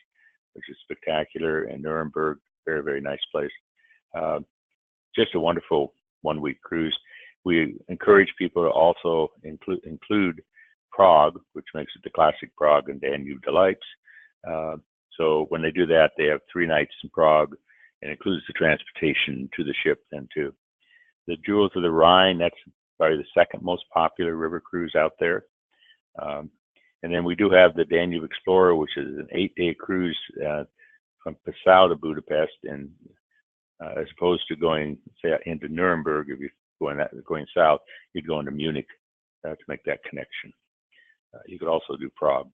Speaker 2: which is spectacular, and Nuremberg, very, very nice place. Just a wonderful one-week cruise. We encourage people to also include Prague, which makes it the classic Prague and Danube Delights. So when they do that, they have 3 nights in Prague, and includes the transportation to the ship then too. The Jewels of the Rhine, that's probably the second most popular river cruise out there. And then we do have the Danube Explorer, which is an 8-day cruise from Passau to Budapest, and as opposed to going, say, into Nuremberg, if you're going south, you'd go into Munich to make that connection. You could also do Prague.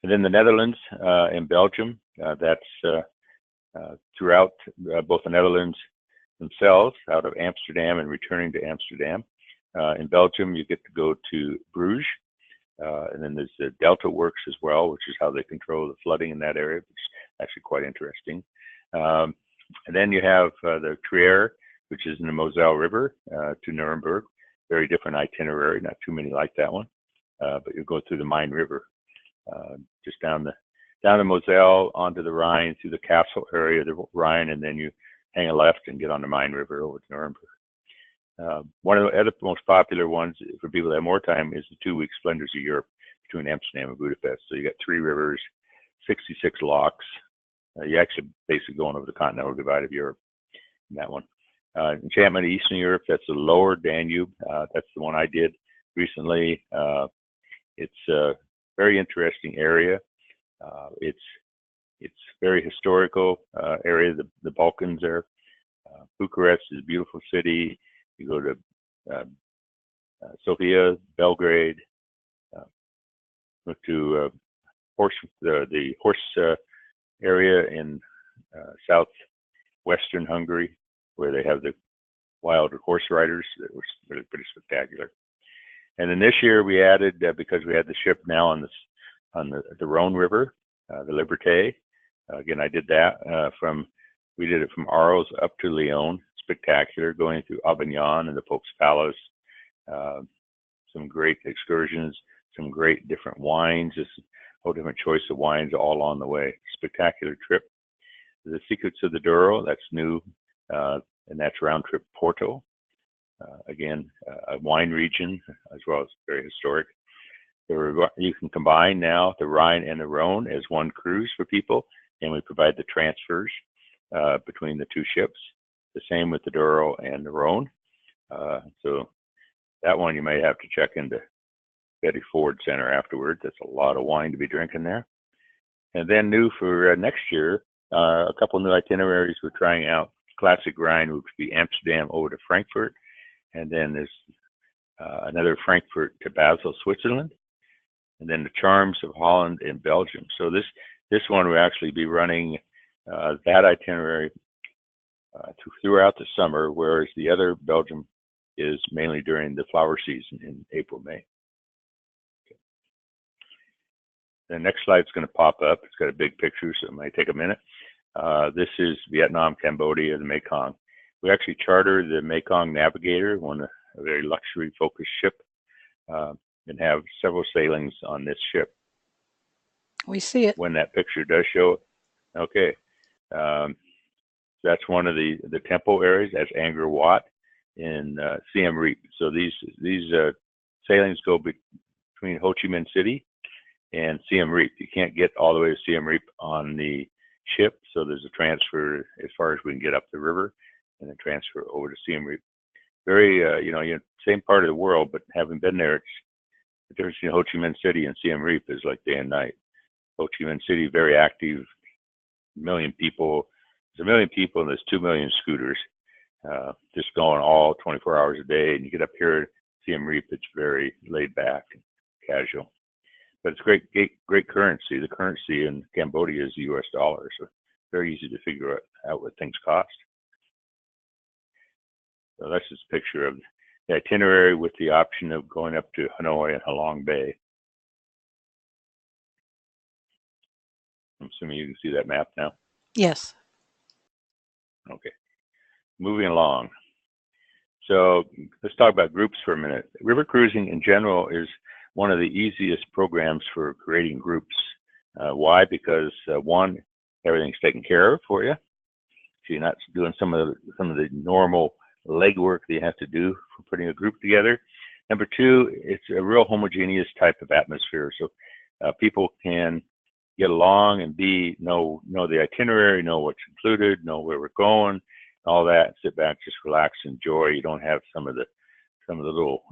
Speaker 2: And then the Netherlands and Belgium, that's throughout both the Netherlands themselves, out of Amsterdam and returning to Amsterdam. In Belgium, you get to go to Bruges. And then there's the Delta Works as well, which is how they control the flooding in that area, which is actually quite interesting. And then you have the Trier, which is in the Moselle River to Nuremberg. Very different itinerary, not too many like that one. But you go through the Main River, just down the Moselle, onto the Rhine, through the castle area of the Rhine, and then you hang a left and get on the Main River over to Nuremberg. One of the other most popular ones for people that have more time is the 2-week Splendors of Europe between Amsterdam and Budapest. So you got 3 rivers, 66 locks. You actually basically going over the continental divide of Europe in that one. Enchantment of Eastern Europe, that's the lower Danube. That's the one I did recently. It's a very interesting area. It's very historical area, the Balkans there. Bucharest is a beautiful city. You go to Sofia, Belgrade, went to the horse area in southwestern Hungary, where they have the wild horse riders. That was really pretty spectacular. And then this year we added, because we had the ship now on the Rhone River, the Liberté. Again, I did that we did it from Arles up to Lyon. Spectacular, going through Avignon and the Pope's Palace. Some great excursions, some great different wines, just a whole different choice of wines all on the way. Spectacular trip. The Secrets of the Douro, that's new, and that's round trip Porto. Again, a wine region as well as very historic. You can combine now the Rhine and the Rhone as one cruise for people, and we provide the transfers between the two ships. The same with the Douro and the Rhone. So that one you may have to check into Betty Ford Center afterwards. That's a lot of wine to be drinking there. And then new for next year, a couple new itineraries we're trying out. Classic Rhine, which would be Amsterdam over to Frankfurt. And then there's another Frankfurt to Basel, Switzerland. And then the Charms of Holland and Belgium. So this one will actually be running that itinerary throughout the summer, whereas the other Belgium is mainly during the flower season in April, May. Okay. The next slide is going to pop up. It's got a big picture, so it might take a minute. This is Vietnam, Cambodia, the Mekong. We actually chartered the Mekong Navigator, a very luxury-focused ship, and have several sailings on this ship.
Speaker 1: We see it.
Speaker 2: When that picture does show it. Okay. That's one of the temple areas. That's Angkor Wat in Siem Reap. So these sailings go between Ho Chi Minh City and Siem Reap. You can't get all the way to Siem Reap on the ship, so there's a transfer as far as we can get up the river, and then transfer over to Siem Reap. Very, same part of the world, but having been there, the difference between Ho Chi Minh City and Siem Reap is like day and night. Ho Chi Minh City, very active, 1 million people. There's 1 million people and there's 2 million scooters, just going all 24 hours a day. And you get up here at Siem Reap, it's very laid back and casual. But it's great currency. The currency in Cambodia is the US dollar, so very easy to figure out what things cost. So that's just a picture of the itinerary with the option of going up to Hanoi and Halong Bay. I'm assuming you can see that map now?
Speaker 1: Yes.
Speaker 2: Okay. Moving along. So let's talk about groups for a minute. River cruising in general is one of the easiest programs for creating groups. Why? Because one, everything's taken care of for you. So you're not doing some of the normal legwork that you have to do for putting a group together. Number two, it's a real homogeneous type of atmosphere. So people can get along and know the itinerary, know what's included, know where we're going, all that. Sit back, just relax, enjoy. You don't have some of the little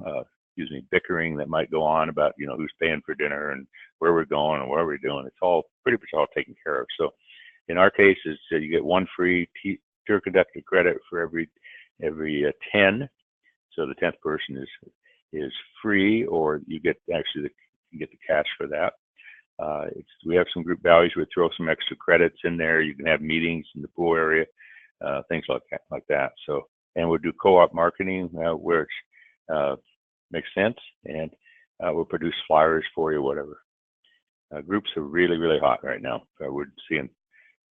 Speaker 2: bickering that might go on about who's paying for dinner and where we're going and what we're doing. It's all pretty much all taken care of. So in our case, it's you get one free tour conductor credit for every 10. So the 10th person is free, or you get you get the cash for that. We have some group values. We throw some extra credits in there. You can have meetings in the pool area, things like that. So, and we'll do co-op marketing where it makes sense, and we'll produce flyers for you, whatever. Groups are really, really hot right now. We're seeing,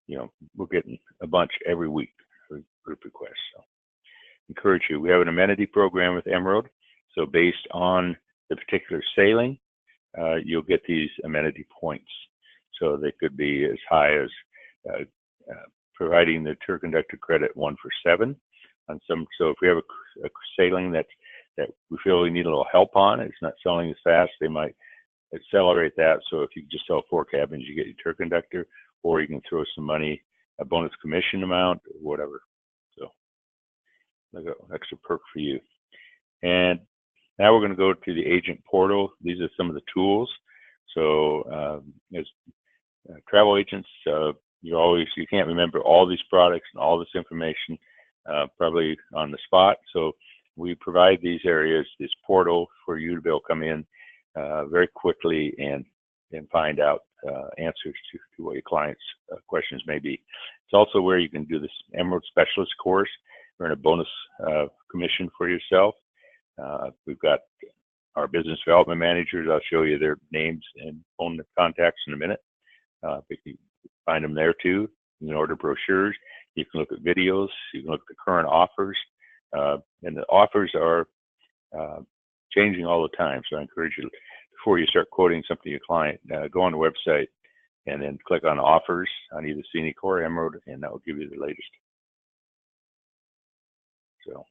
Speaker 2: we're getting a bunch every week for group requests. So, encourage you. We have an amenity program with Emerald. So based on the particular sailing, you'll get these amenity points. So they could be as high as providing the tour conductor credit 1 for 7 on some. So if we have a sailing that we feel we need a little help on, it's not selling as fast, they might accelerate that. So if you just sell 4 cabins, you get your tour conductor, or you can throw some money, a bonus commission amount, or whatever. So like an extra perk for you. And now we're going to go to the agent portal. These are some of the tools. So as travel agents, you can't remember all these products and all this information probably on the spot. So we provide these areas, this portal for you to be able to come in very quickly and find out answers to what your clients' questions may be. It's also where you can do this Emerald Specialist course, earn a bonus commission for yourself. We've got our business development managers. I'll show you their names and phone contacts in a minute. You can find them there too. You can order brochures. You can look at videos. You can look at the current offers. And the offers are changing all the time. So I encourage you, before you start quoting something to your client, go on the website and then click on offers on either Scenic or Emerald, and that will give you the latest. So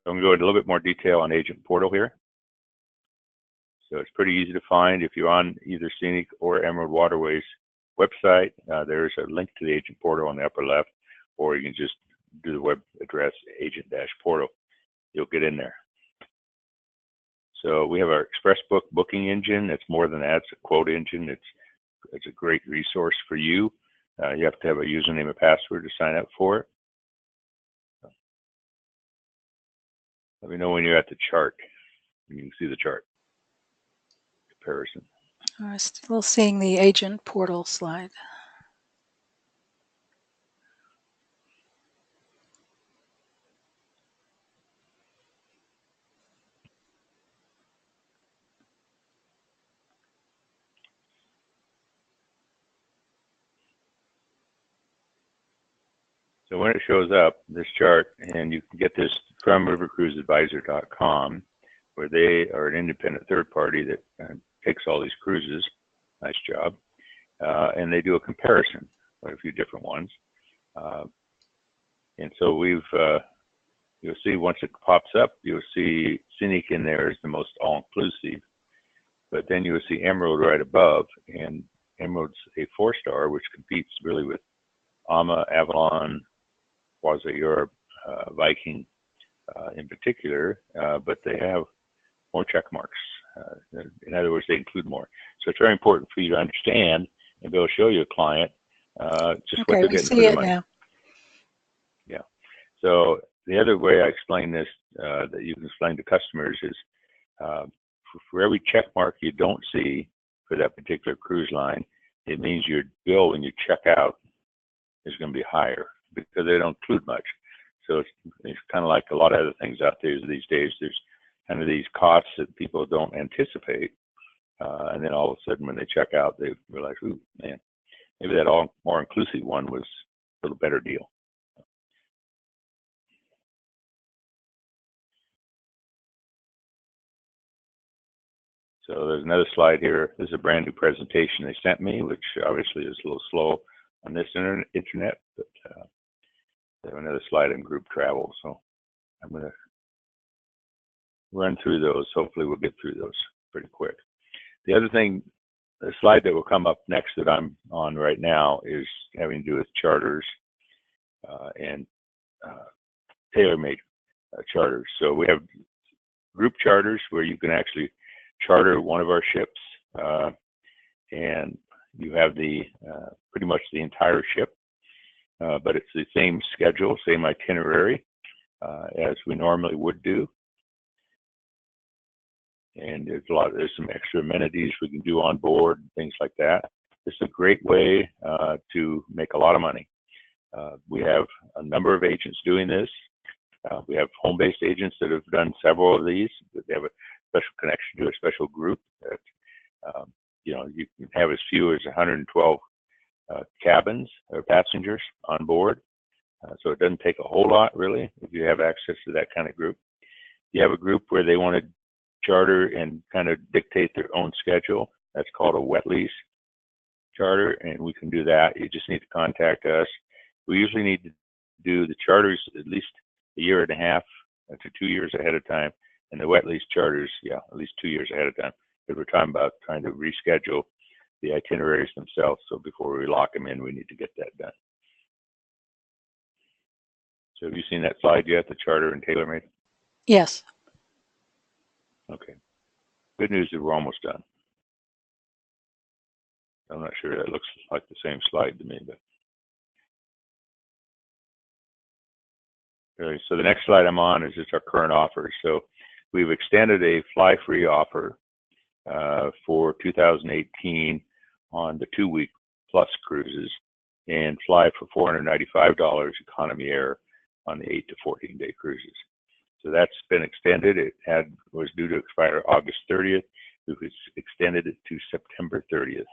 Speaker 2: I'm going to go into a little bit more detail on Agent Portal here. So it's pretty easy to find. If you're on either Scenic or Emerald Waterways website, there's a link to the Agent Portal on the upper left, or you can just do the web address agent-portal. You'll get in there. So we have our ExpressBook booking engine. It's more than that. It's a quote engine. It's a great resource for you. You have to have a username and password to sign up for it. Let me know when you're at the chart. You can see the chart comparison.
Speaker 1: I'm still seeing the Agent Portal slide.
Speaker 2: So when it shows up, this chart, and you can get this from rivercruiseadvisor.com, where they are an independent third party that takes all these cruises. Nice job. And they do a comparison of a few different ones. And so you'll see once it pops up, you'll see Scenic in there is the most all-inclusive. But then you'll see Emerald right above, and Emerald's a 4-star, which competes really with AMA, Avalon, Quasi Europe, Viking in particular, but they have more check marks. In other words, they include more. So it's very important for you to understand and be able to show your client just what they're getting for their money.
Speaker 1: Now.
Speaker 2: Yeah. So the other way I explain this, that you can explain to customers, is for every check mark you don't see for that particular cruise line, it means your bill when you check out is going to be higher, because they don't include much. So it's kind of like a lot of other things out there these days. There's kind of these costs that people don't anticipate. And then all of a sudden when they check out, they realize, ooh, man, maybe that more inclusive one was a little better deal. So there's another slide here. This is a brand new presentation they sent me, which obviously is a little slow on this internet, but they have another slide in group travel. So I'm going to run through those. Hopefully we'll get through those pretty quick. The other thing, the slide that will come up next that I'm on right now, is having to do with charters and tailor-made charters. So we have group charters where you can actually charter one of our ships, and you have the pretty much the entire ship, but it's the same schedule, same itinerary as we normally would do. And there's some extra amenities we can do on board, things like that. This is a great way to make a lot of money. We have a number of agents doing this. We have home-based agents that have done several of these. They have a special connection to a special group that you can have as few as 112 cabins or passengers on board. So it doesn't take a whole lot, really, if you have access to that kind of group. You have a group where they want to charter and kind of dictate their own schedule. That's called a wet lease charter, and we can do that. You just need to contact us. We usually need to do the charters at least a year and a half to 2 years ahead of time, and the wet lease charters, at least 2 years ahead of time, because we're talking about trying to reschedule the itineraries themselves. So before we lock them in, we need to get that done. So have you seen that slide yet, the charter and tailor-made?
Speaker 1: Yes.
Speaker 2: Okay. Good news is we're almost done. I'm not sure, that looks like the same slide to me, but So the next slide I'm on is just our current offer. So we've extended a fly free offer for 2018 on the 2-week plus cruises, and fly for $495 economy air on the 8 to 14-day cruises. So that's been extended. It was due to expire August 30th. We've extended it to September 30th.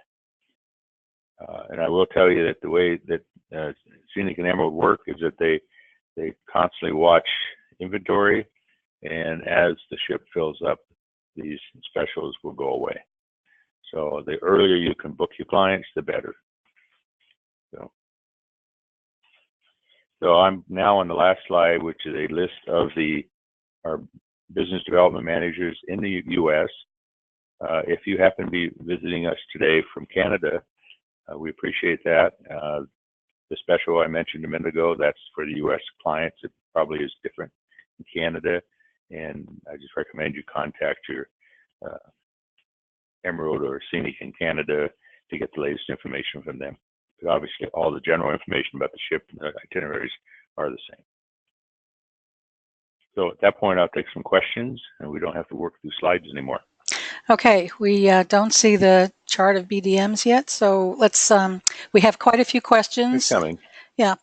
Speaker 2: And I will tell you that the way that Scenic and Emerald work is that they constantly watch inventory, and as the ship fills up, these specials will go away. So the earlier you can book your clients, the better. So I'm now on the last slide, which is a list of our business development managers in the U.S. If you happen to be visiting us today from Canada, we appreciate that. The special I mentioned a minute ago, that's for the U.S. clients. It probably is different in Canada, and I just recommend you contact your Emerald or Scenic in Canada to get the latest information from them. But obviously, all the general information about the ship and the itineraries are the same. So at that point, I'll take some questions, and we don't have to work through slides anymore.
Speaker 1: Okay, we don't see the chart of BDMs yet, so let's. We have quite a few questions.
Speaker 2: It's coming.
Speaker 1: Yeah.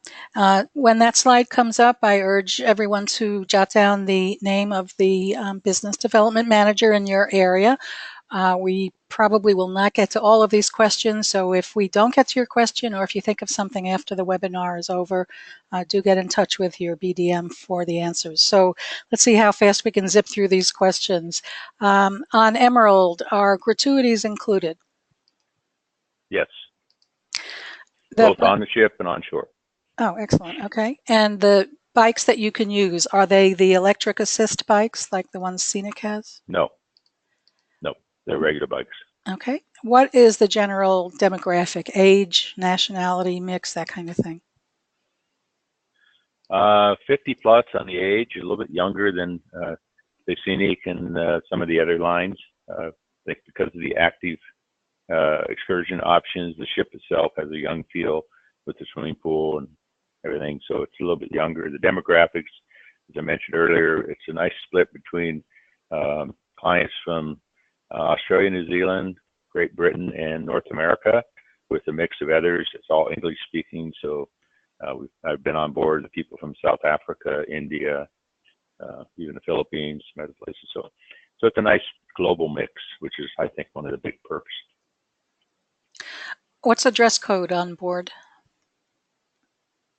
Speaker 1: When that slide comes up, I urge everyone to jot down the name of the business development manager in your area. We probably will not get to all of these questions, so if we don't get to your question, or if you think of something after the webinar is over, do get in touch with your BDM for the answers. So let's see how fast we can zip through these questions. On Emerald, are gratuities included?
Speaker 2: Yes. Both on the ship and on shore.
Speaker 1: Oh, excellent. Okay. And the bikes that you can use, are they the electric assist bikes like the ones Scenic has?
Speaker 2: No. They're regular bikes.
Speaker 1: Okay. What is the general demographic? Age, nationality, mix, that kind of thing?
Speaker 2: 50 plus on the age, a little bit younger than the Scenic and some of the other lines. I think because of the active excursion options, the ship itself has a young feel with the swimming pool and everything, so it's a little bit younger. The demographics, as I mentioned earlier, it's a nice split between clients from Australia, New Zealand, Great Britain, and North America, with a mix of others. It's all English speaking, so I've been on board the people from South Africa, India, even the Philippines, some other places. So it's a nice global mix, which is, I think, one of the big perks.
Speaker 1: What's the dress code on board?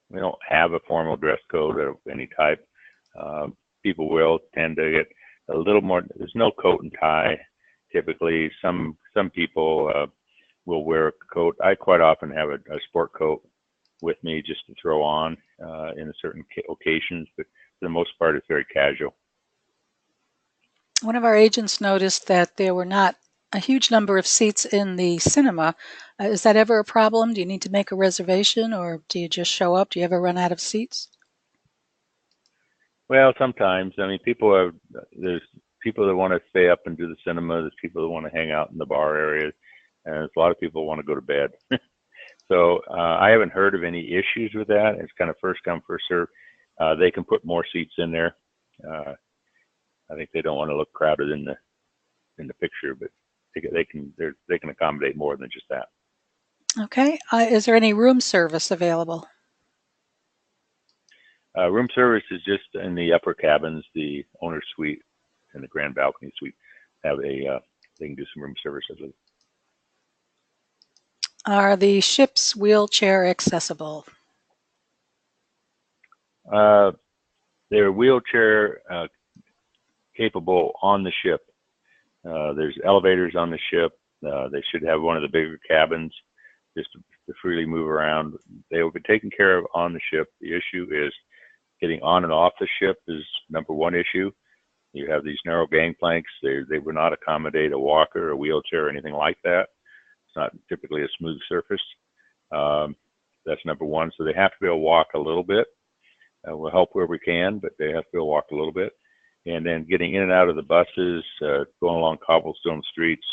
Speaker 2: We don't have a formal dress code of any type. People will tend to get a little more. There's no coat and tie. Typically, some people will wear a coat. I quite often have a sport coat with me just to throw on in certain occasions, but for the most part, it's very casual.
Speaker 1: One of our agents noticed that there were not a huge number of seats in the cinema. Is that ever a problem? Do you need to make a reservation, or do you just show up? Do you ever run out of seats?
Speaker 2: Well, sometimes. I mean, there's people that want to stay up and do the cinema. There's people that want to hang out in the bar area, and there's a lot of people who want to go to bed. So I haven't heard of any issues with that. It's kind of first come, first serve. They can put more seats in there. I think they don't want to look crowded in the picture, but they can accommodate more than just that.
Speaker 1: Okay. Is there any room service available?
Speaker 2: Room service is just in the upper cabins. The owner's suite and the grand balcony suite have they can do some room service, I believe.
Speaker 1: Are the ships wheelchair accessible?
Speaker 2: They're wheelchair capable on the ship. There's elevators on the ship. They should have one of the bigger cabins just to freely move around. They will be taken care of on the ship. The issue is getting on and off the ship is number one issue. You have these narrow gangplanks. They would not accommodate a walker, a wheelchair, or anything like that. It's not typically a smooth surface. That's number one. So they have to be able to walk a little bit. We'll help where we can, but they have to be able to walk a little bit. And then getting in and out of the buses, going along cobblestone streets,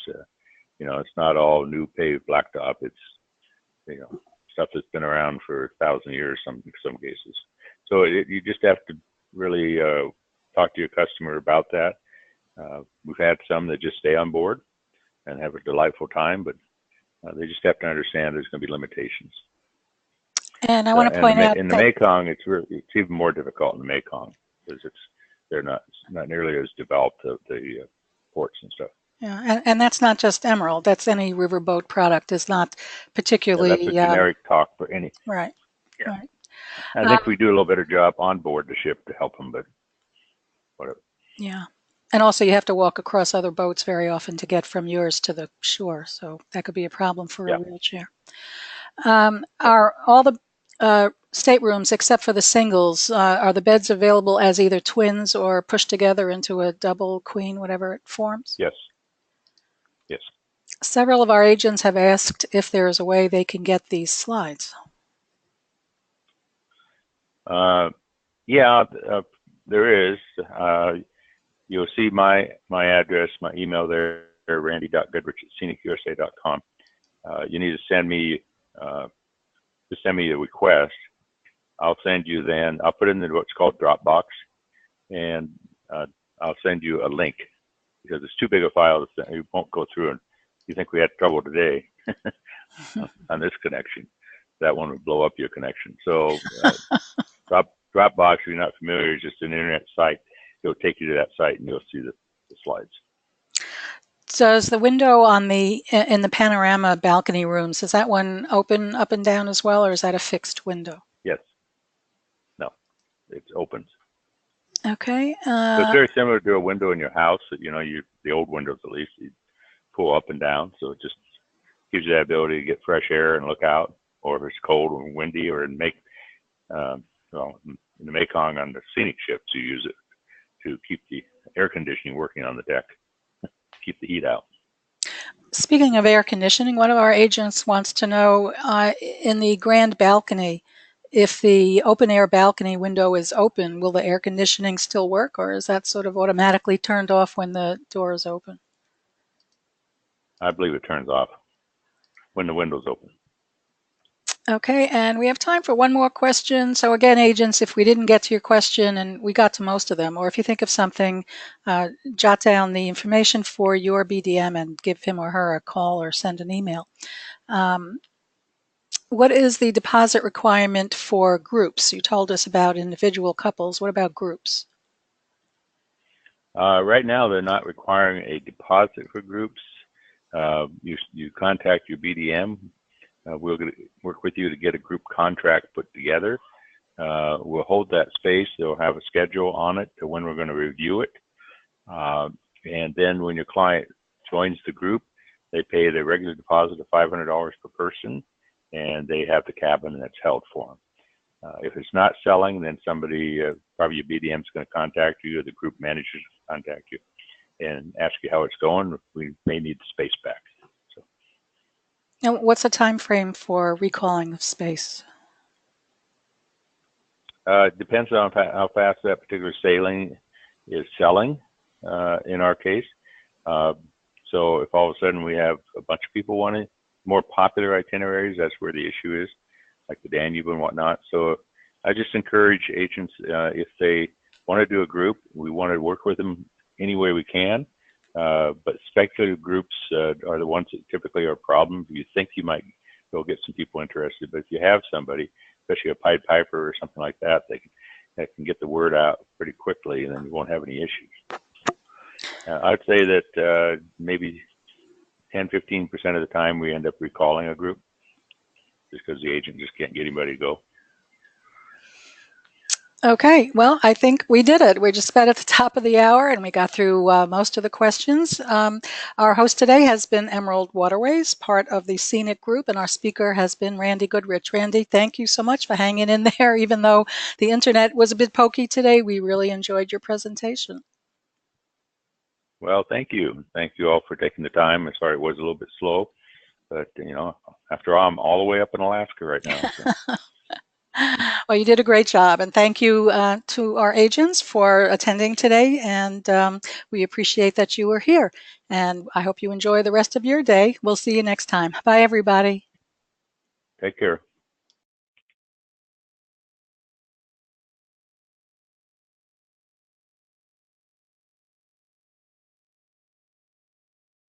Speaker 2: it's not all new paved blacktop. It's, stuff that's been around for 1,000 years, in some cases. So you just have to really talk to your customer about that. We've had some that just stay on board and have a delightful time, but they just have to understand there's going to be limitations.
Speaker 1: And I want to point out
Speaker 2: in the
Speaker 1: that,
Speaker 2: Mekong, it's even more difficult in the Mekong because they're not nearly as developed the ports and stuff.
Speaker 1: yeah, and that's not just emerald. That's any riverboat product. Is not
Speaker 2: Yeah, that's a
Speaker 1: particularly
Speaker 2: generic talk for any.
Speaker 1: right.
Speaker 2: Yeah,
Speaker 1: Right.
Speaker 2: I think we do a little better job on board the ship to help them, but whatever.
Speaker 1: Yeah. And also, you have to walk across other boats very often to get from yours to the shore, so that could be a problem for a
Speaker 2: Yeah.
Speaker 1: wheelchair.
Speaker 2: Yep.
Speaker 1: Are all the staterooms, except for the singles, are the beds available as either twins or pushed together into a double, queen, whatever it forms?
Speaker 2: Yes. Yes.
Speaker 1: Several of our agents have asked if there is a way they can get these slides.
Speaker 2: Yeah, there is. You'll see my address, my email there, randy.goodrich@scenicusa.com. You need to send me a request. I'll send you then. I'll put it in what's called Dropbox, and I'll send you a link because it's too big a file that you won't go through. And you think we had trouble today on this connection? That one would blow up your connection. So Dropbox, if you're not familiar, is just an internet site. It'll take you to that site, and you'll see the slides.
Speaker 1: Does the window on in the panorama balcony rooms, is that one open up and down as well, or is that a fixed window?
Speaker 2: Yes. No, it opens.
Speaker 1: Okay.
Speaker 2: So it's very similar to a window in your house. The old windows at least, you pull up and down. So it just gives you that ability to get fresh air and look out, or if it's cold or windy, or in the Mekong on the scenic ships, you use it to keep the air conditioning working on the deck, keep the heat out.
Speaker 1: Speaking of air conditioning, one of our agents wants to know in the grand balcony, if the open air balcony window is open, will the air conditioning still work, or is that sort of automatically turned off when the door is open?
Speaker 2: I believe it turns off when the window's open.
Speaker 1: Okay, and we have time for one more question. So again, agents, if we didn't get to your question, and we got to most of them, or if you think of something, jot down the information for your BDM and give him or her a call or send an email. What is the deposit requirement for groups? You told us about individual couples. What about groups?
Speaker 2: Right now, they're not requiring a deposit for groups. You contact your BDM. We'll work with you to get a group contract put together. We'll hold that space. They'll have a schedule on it to when we're going to review it. And then when your client joins the group, they pay their regular deposit of $500 per person, and they have the cabin that's held for them. If it's not selling, then somebody, probably your BDM, is going to contact you, or the group managers contact you and ask you how it's going. We may need the space back.
Speaker 1: And what's the time frame for recalling of space?
Speaker 2: Depends on how fast that particular sailing is selling, in our case. So if all of a sudden we have a bunch of people wanting more popular itineraries, that's where the issue is, like the Danube and whatnot. So I just encourage agents, if they want to do a group, we want to work with them any way we can. But speculative groups are the ones that typically are problems. You think you might go get some people interested, but if you have somebody, especially a Pied Piper or something like that, that can get the word out pretty quickly, and then you won't have any issues. I'd say that maybe 10-15% of the time we end up recalling a group just because the agent just can't get anybody to go.
Speaker 1: Okay, well, I think we did it. We're just about at the top of the hour, and we got through most of the questions. Our host today has been Emerald Waterways, part of the Scenic Group, and our speaker has been Randy Goodrich. Randy, thank you so much for hanging in there, even though the internet was a bit pokey today. We really enjoyed your presentation.
Speaker 2: Well, thank you. Thank you all for taking the time. I'm sorry it was a little bit slow, but after all, I'm all the way up in Alaska right now. So.
Speaker 1: Well, you did a great job, and thank you to our agents for attending today, and we appreciate that you were here, and I hope you enjoy the rest of your day. We'll see you next time. Bye, everybody.
Speaker 2: Take care.